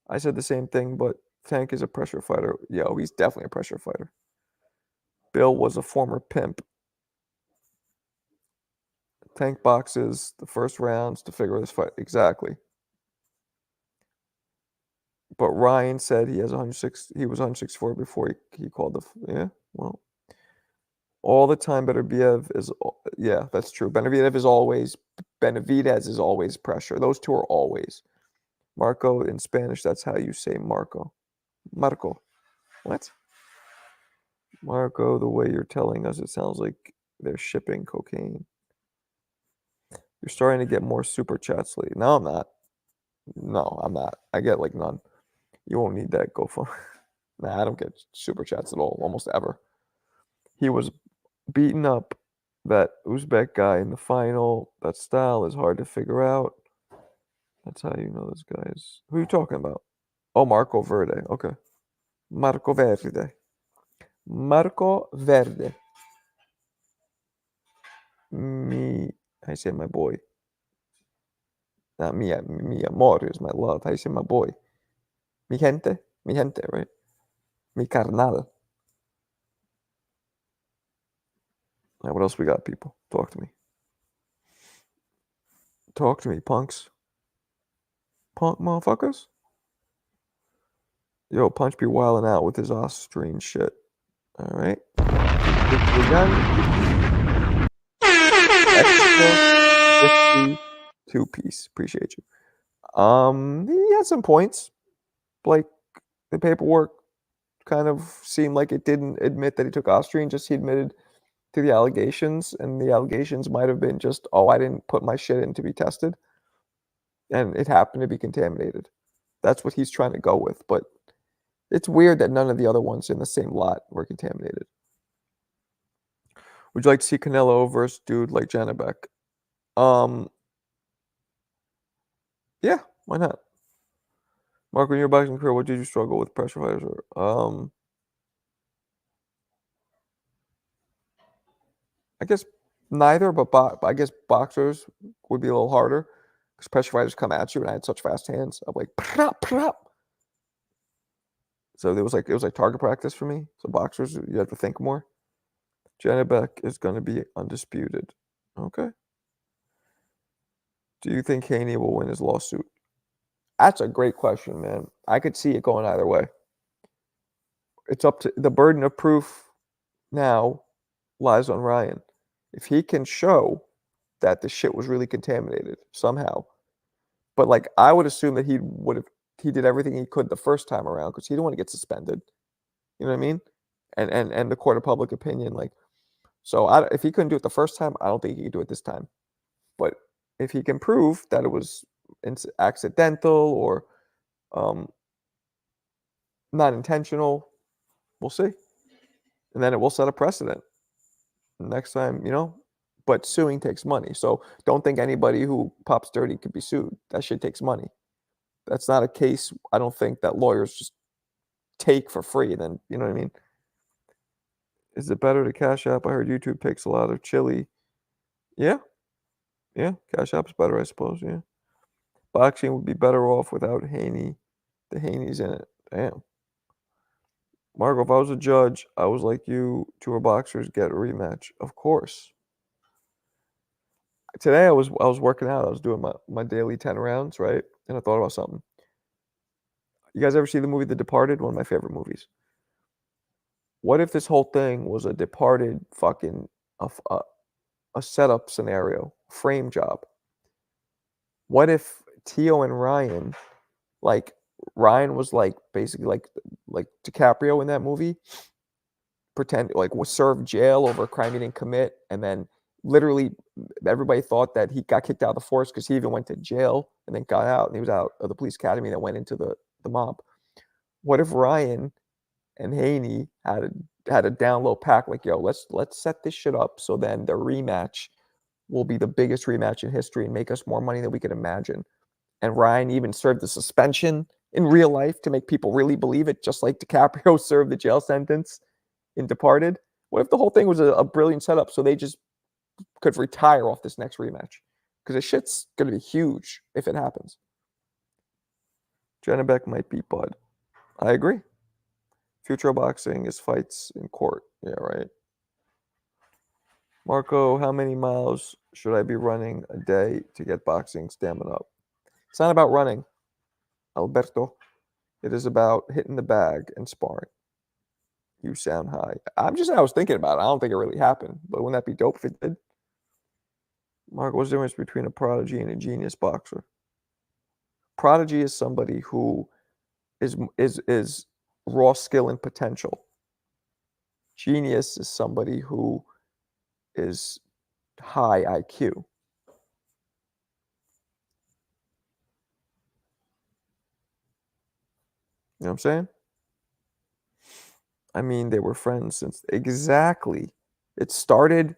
I said the same thing, but Tank is a pressure fighter. Yo, he's definitely a pressure fighter. Bill was a former pimp. Tank boxes the first rounds to figure this fight. Exactly. But Ryan said he has 106. He was 164 before he called the. Yeah, well, all the time. Beterbiev is. Yeah, that's true. Benavidez is always pressure. Those two are always. Marco in Spanish. That's how you say Marco. Marco. What? Marco. The way you're telling us, it sounds like they're shipping cocaine. You're starting to get more super chats lately. No, I'm not. No, I'm not. I get like none. You won't need that GoFundMe. Nah, I don't get super chats at all, almost ever. He was beating up that Uzbek guy in the final. That style is hard to figure out. That's how you know this guy is. Who are you talking about? Oh, Marco Verde. Okay. Marco Verde. Marco Verde. I say my boy. Not mi amor is my love. I say my boy. Mi gente, right? Mi carnal. Right, what else we got, people? Talk to me. Talk to me, punks. Punk motherfuckers. Yo, Punch be wilding out with his Austrian shit. All right. Extra 52-piece. Appreciate you. He had some points. Like the paperwork kind of seemed like it didn't admit that he took Austrian, just he admitted to the allegations, and the allegations might have been just, oh, I didn't put my shit in to be tested, and it happened to be contaminated. That's what he's trying to go with, but it's weird that none of the other ones in the same lot were contaminated. Would you like to see Canelo versus dude like Janibek? Yeah, why not? Mark, in your boxing career, what did you struggle with pressure fighters? I guess neither, but I guess boxers would be a little harder because pressure fighters come at you, and I had such fast hands. I'm like, prop, prop. So it was like target practice for me. So boxers, you have to think more. Janibek is going to be undisputed. Okay. Do you think Haney will win his lawsuit? That's a great question, man. I could see it going either way. It's up to the burden of proof now lies on Ryan. If he can show that the shit was really contaminated somehow, but like I would assume that he would have he did everything he could the first time around because he didn't want to get suspended. You know what I mean? And the court of public opinion, like, so if he couldn't do it the first time, I don't think he could do it this time. But if he can prove that it was accidental or not intentional, we'll see. And then it will set a precedent. Next time, but suing takes money. So don't think anybody who pops dirty could be sued. That shit takes money. That's not a case I don't think that lawyers just take for free. Then, you know what I mean? Is it better to Cash App? I heard YouTube takes a lot of chili. Yeah. Yeah. Cash App's better, I suppose. Yeah. Boxing would be better off without the Haney's in it. Damn. Margo, if I was a judge, I was like you, two boxers get a rematch. Of course. Today I was working out. I was doing my daily 10 rounds, right? And I thought about something. You guys ever see the movie The Departed? One of my favorite movies. What if this whole thing was a Departed fucking a setup scenario, frame job? What if Tio and Ryan, like Ryan was like basically like DiCaprio in that movie, was served jail over a crime he didn't commit, and then literally everybody thought that he got kicked out of the force because he even went to jail and then got out, and he was out of the police academy that went into the mob. What if Ryan and Haney had a down low pack, like, yo, let's set this shit up so then the rematch will be the biggest rematch in history and make us more money than we could imagine. And Ryan even served the suspension in real life to make people really believe it, just like DiCaprio served the jail sentence in Departed. What if the whole thing was a brilliant setup so they just could retire off this next rematch? Because the shit's going to be huge if it happens. Jenna Beck might beat Bud. I agree. Future of boxing is fights in court. Yeah, right. Marco, how many miles should I be running a day to get boxing stamina up? It's not about running, Alberto. It is about hitting the bag and sparring. You sound high. I was thinking about it. I don't think it really happened, but wouldn't that be dope if it did? Marco, what's the difference between a prodigy and a genius boxer? Prodigy is somebody who is raw skill and potential. Genius is somebody who is high IQ. You know what I'm saying? I mean, they were friends since exactly. It started,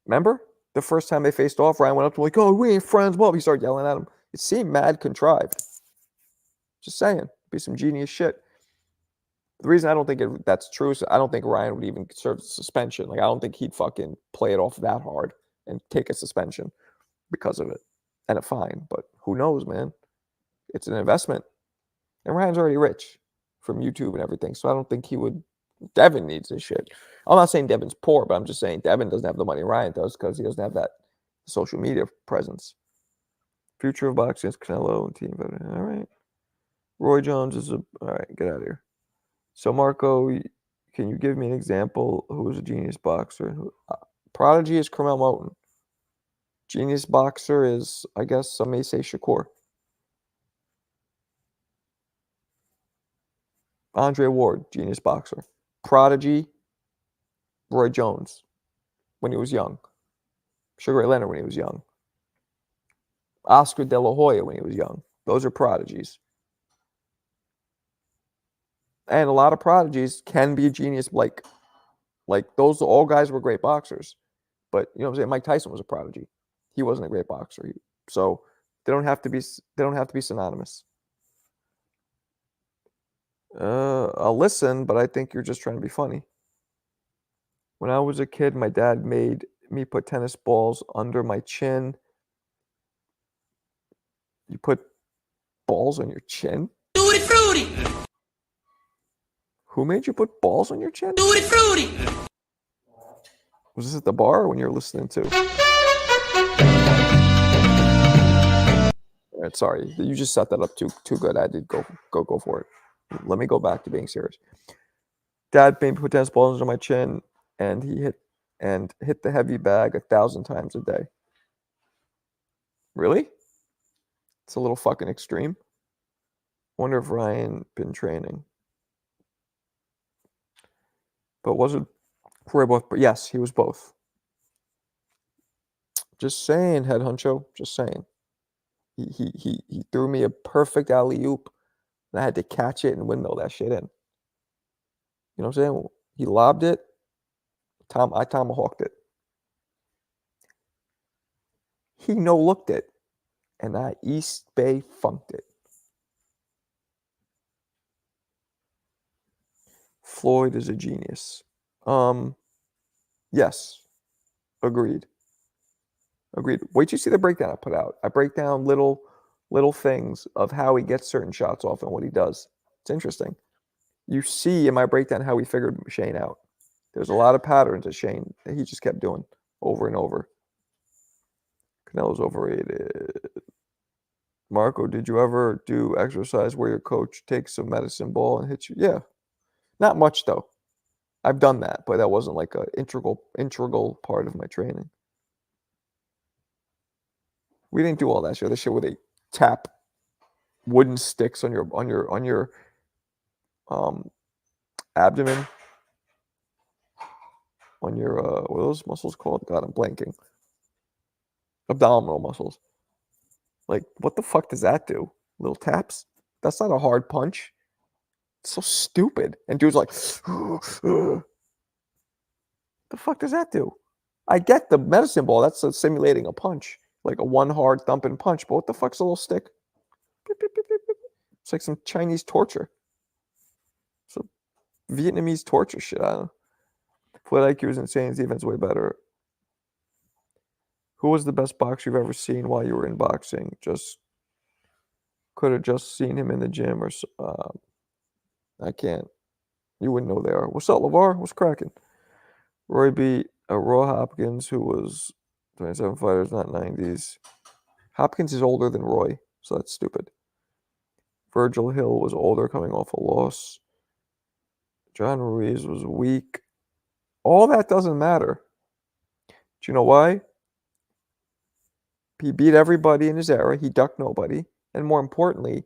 remember? The first time they faced off, Ryan went up to him like, oh, we ain't friends. Well, he started yelling at him. It seemed mad contrived. Just saying. Be some genius shit. The reason I don't think that's true is I don't think Ryan would even serve suspension. Like, I don't think he'd fucking play it off that hard and take a suspension because of it and a fine. But who knows, man? It's an investment. And Ryan's already rich from YouTube and everything. So I don't think he would. Devin needs this shit. I'm not saying Devin's poor, but I'm just saying Devin doesn't have the money Ryan does because he doesn't have that social media presence. Future of boxing is Canelo and Team. All right. Roy Jones is all right, get out of here. So, Marco, can you give me an example who is a genius boxer? Prodigy is Carmel Moten. Genius boxer is, I guess, some may say Shakur. Andre Ward, genius boxer. Prodigy, Roy Jones, when he was young. Sugar Ray Leonard when he was young. Oscar De La Hoya when he was young. Those are prodigies. And a lot of prodigies can be a genius. Like those all guys were great boxers. But you know what I'm saying? Mike Tyson was a prodigy. He wasn't a great boxer. So they don't have to be synonymous. I'll listen, but I think you're just trying to be funny. When I was a kid, my dad made me put tennis balls under my chin. You put balls on your chin? Tutti frutti. Who made you put balls on your chin? Tutti frutti. Was this at the bar or when you were listening to? All right, sorry, you just set that up too good. I did go for it. Let me go back to being serious. Dad made me put tennis balls under my chin, and he hit the heavy bag 1,000 times a day. Really? It's a little fucking extreme. Wonder if Ryan been training. But wasn't Roy both? Yes, he was both. Just saying, head honcho. Just saying. He threw me a perfect alley oop, and I had to catch it and windmill that shit in. You know what I'm saying? He lobbed it. I tomahawked it. He no looked it, and I East Bay funked it. Floyd is a genius. Yes, agreed. Agreed. Wait till you see the breakdown I put out. I break down little things of how he gets certain shots off and what he does. It's interesting. You see in my breakdown how he figured Shane out. There's a lot of patterns that Shane that he just kept doing over and over. Canelo's overrated. Marco, did you ever do exercise where your coach takes a medicine ball and hits you? Yeah. Not much though. I've done that, but that wasn't like an integral part of my training. We didn't do all that shit. The shit where they tap wooden sticks on your abdomen, on your what are those muscles called? God, I'm blanking. Abdominal muscles. Like, what the fuck does that do? Little taps? That's not a hard punch. It's so stupid. And dude's like, the fuck does that do? I get the medicine ball. That's simulating a punch, like a one hard thumping punch. But what the fuck's a little stick? It's like some Chinese torture. Some Vietnamese torture shit. I don't know. Flight IQ is insane. His defense way better. Who was the best boxer you've ever seen while you were in boxing? Just could have just seen him in the gym or I can't. You wouldn't know they are. What's up, LeVar? What's cracking? Roy beat Roy Hopkins, who was 27 fighters, not 90s. Hopkins is older than Roy, so that's stupid. Virgil Hill was older, coming off a loss. John Ruiz was weak. All that doesn't matter. Do you know why? He beat everybody in his era. He ducked nobody. And more importantly,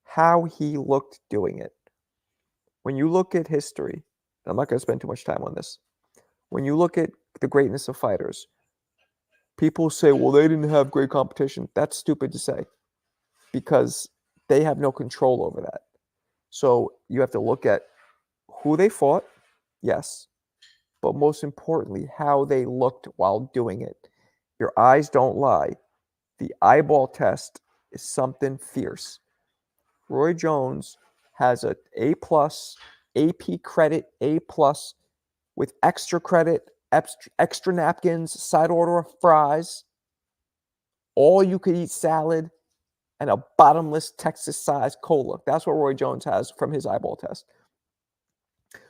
how he looked doing it. When you look at history, I'm not going to spend too much time on this. When you look at the greatness of fighters, people say, well, they didn't have great competition. That's stupid to say because they have no control over that. So you have to look at who they fought, yes, but most importantly, how they looked while doing it. Your eyes don't lie. The eyeball test is something fierce. Roy Jones has a A+, AP credit, A+, with extra credit, extra napkins, side order of fries, all you could eat salad, and a bottomless Texas-sized cola. That's what Roy Jones has from his eyeball test.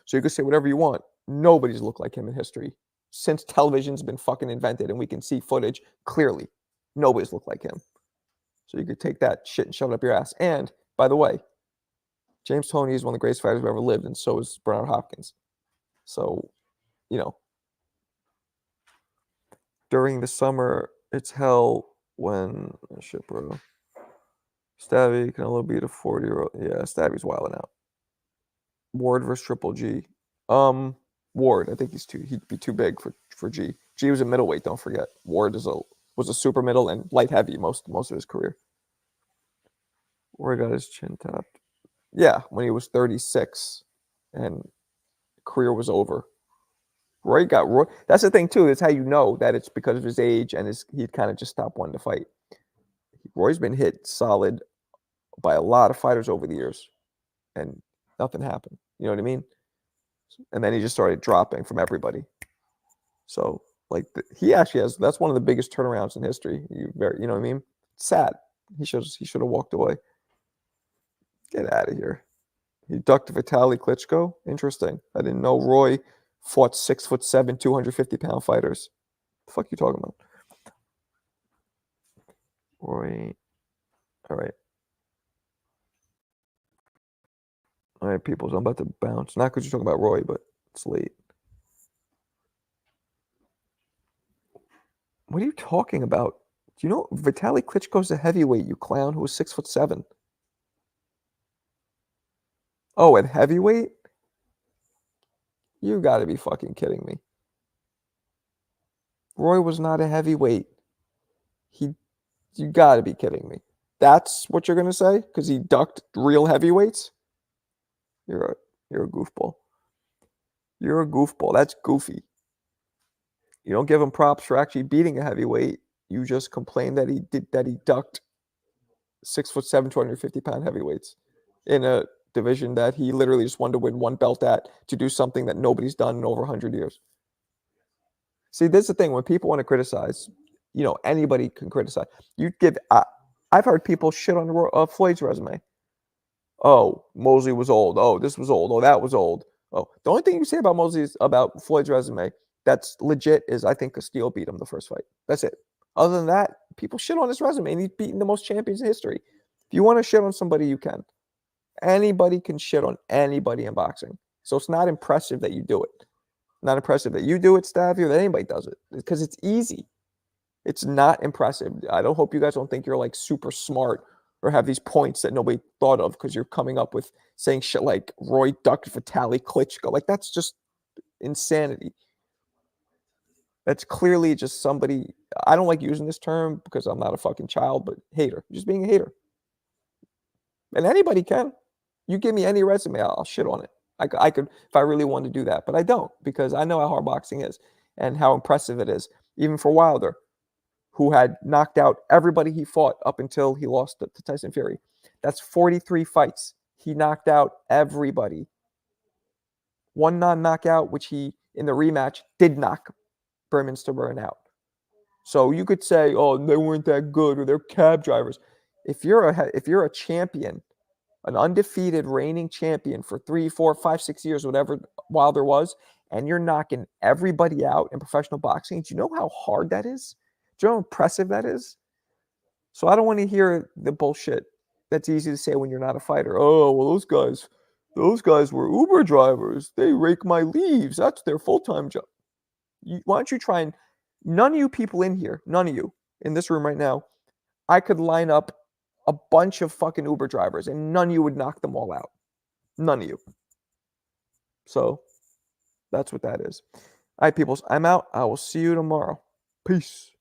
So you can say whatever you want. Nobody's looked like him in history. Since television's been fucking invented and we can see footage clearly, nobody's looked like him. So you could take that shit and shove it up your ass. And, by the way, James Toney is one of the greatest fighters who ever lived, and so is Bernard Hopkins. So, you know, during the summer, it's hell when shit, bro. Stabby can only beat a 40-year-old. Yeah, Stabby's wilding out. Ward versus Triple G. Ward, I think he'd be too big for G. G was a middleweight, don't forget. Ward was a super middle and light heavy most of his career. Roy got his chin tapped. Yeah, when he was 36 and career was over. Roy. That's the thing too. That's how you know that it's because of his age and he'd kind of just stopped wanting to fight. Roy's been hit solid by a lot of fighters over the years, and nothing happened. You know what I mean? And then he just started dropping from everybody. So like he actually has. That's one of the biggest turnarounds in history. You know what I mean? It's sad. He should have walked away. Get out of here. He ducked Vitaly Klitschko. Interesting. I didn't know Roy fought 6'7", 250-pound fighters. The fuck you talking about? Roy. All right. All right, people. So I'm about to bounce. Not because you're talking about Roy, but it's late. What are you talking about? Do you know Vitaly Klitschko's a heavyweight, you clown, who was 6'7"? Oh, at heavyweight? You got to be fucking kidding me. Roy was not a heavyweight. You got to be kidding me. That's what you're going to say? Because he ducked real heavyweights? You're a goofball. You're a goofball. That's goofy. You don't give him props for actually beating a heavyweight. You just complain that he ducked 6'7", 250-pound heavyweights in a division that he literally just wanted to win one belt at, to do something that nobody's done in over 100 years. See, this is the thing. When people want to criticize, anybody can criticize. I've heard people shit on Floyd's resume. Oh, Mosley was old. Oh, this was old. Oh, that was old. Oh, the only thing you say about Floyd's resume that's legit is I think Castillo beat him the first fight. That's it. Other than that, people shit on his resume, and he's beaten the most champions in history. If you want to shit on somebody, you can. Anybody can shit on anybody in boxing. So it's not impressive that you do it. Not impressive that you do it, Stavy, or that anybody does it. Because it's easy. It's not impressive. I don't hope you guys don't think you're like super smart or have these points that nobody thought of because you're coming up with saying shit like Roy ducked Vitaly Klitschko. Like, that's just insanity. That's clearly just somebody, I don't like using this term because I'm not a fucking child, but hater. Just being a hater. And anybody can. You give me any resume, I'll shit on it. I could, if I really wanted to do that, but I don't, because I know how hard boxing is and how impressive it is. Even for Wilder, who had knocked out everybody he fought up until he lost to Tyson Fury. That's 43 fights. He knocked out everybody. One non-knockout, which he, in the rematch, did knock Burmeister out. So you could say, oh, they weren't that good, or they're cab drivers. If you're a champion, an undefeated reigning champion for 3, 4, 5, 6 years, whatever Wilder was, and you're knocking everybody out in professional boxing, do you know how hard that is? Do you know how impressive that is? So I don't want to hear the bullshit that's easy to say when you're not a fighter. Oh, well, those guys were Uber drivers. They rake my leaves. That's their full-time job. Why don't you try and, none of you people in here, none of you in this room right now, I could line up a bunch of fucking Uber drivers and none of you would knock them all out. None of you. So that's what that is. All right, peoples, I'm out. I will see you tomorrow. Peace.